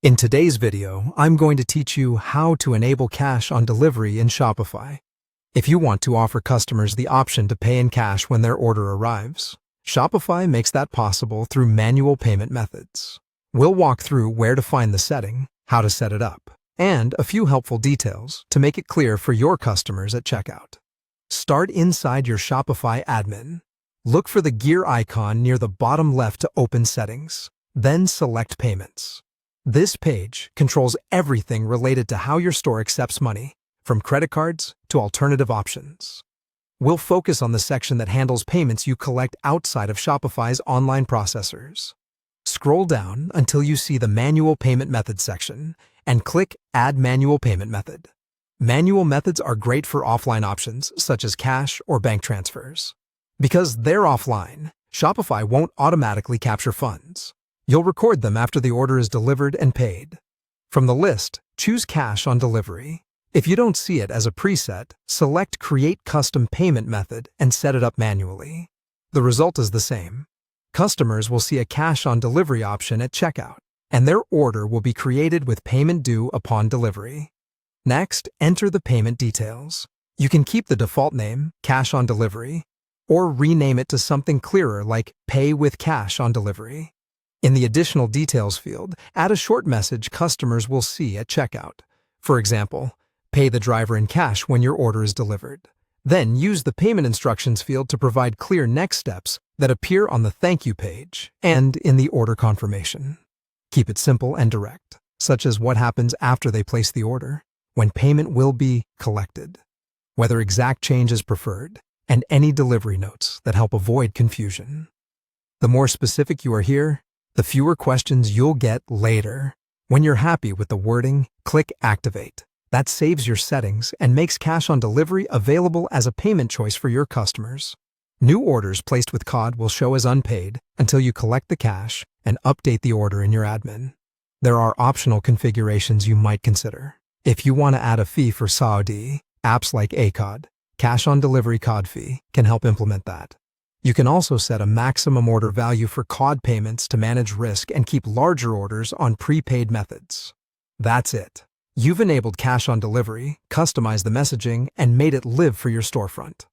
In today's video, I'm going to teach you how to enable cash on delivery in Shopify. If you want to offer customers the option to pay in cash when their order arrives, Shopify makes that possible through manual payment methods. We'll walk through where to find the setting, how to set it up, and a few helpful details to make it clear for your customers at checkout. Start inside your Shopify admin. Look for the gear icon near the bottom left to open settings, then select payments. This page controls everything related to how your store accepts money, from credit cards to alternative options. We'll focus on the section that handles payments you collect outside of Shopify's online processors. Scroll down until you see the Manual Payment Method section and click Add Manual Payment Method. Manual methods are great for offline options such as cash or bank transfers. Because they're offline, Shopify won't automatically capture funds. You'll record them after the order is delivered and paid. From the list, choose Cash on Delivery. If you don't see it as a preset, select Create Custom Payment Method and set it up manually. The result is the same. Customers will see a Cash on Delivery option at checkout, and their order will be created with payment due upon delivery. Next, enter the payment details. You can keep the default name, Cash on Delivery, or rename it to something clearer like Pay with Cash on Delivery. In the Additional Details field, add a short message customers will see at checkout. For example, pay the driver in cash when your order is delivered. Then use the Payment Instructions field to provide clear next steps that appear on the Thank You page and in the order confirmation. Keep it simple and direct, such as what happens after they place the order, when payment will be collected, whether exact change is preferred, and any delivery notes that help avoid confusion. The more specific you are here, the fewer questions you'll get later. When you're happy with the wording, click Activate. That saves your settings and makes Cash on Delivery available as a payment choice for your customers. New orders placed with COD will show as unpaid until you collect the cash and update the order in your admin. There are optional configurations you might consider. If you want to add a fee for Saudi, apps like ACOD, Cash on Delivery COD fee can help implement that. You can also set a maximum order value for COD payments to manage risk and keep larger orders on prepaid methods. That's it. You've enabled Cash on Delivery, customized the messaging, and made it live for your storefront.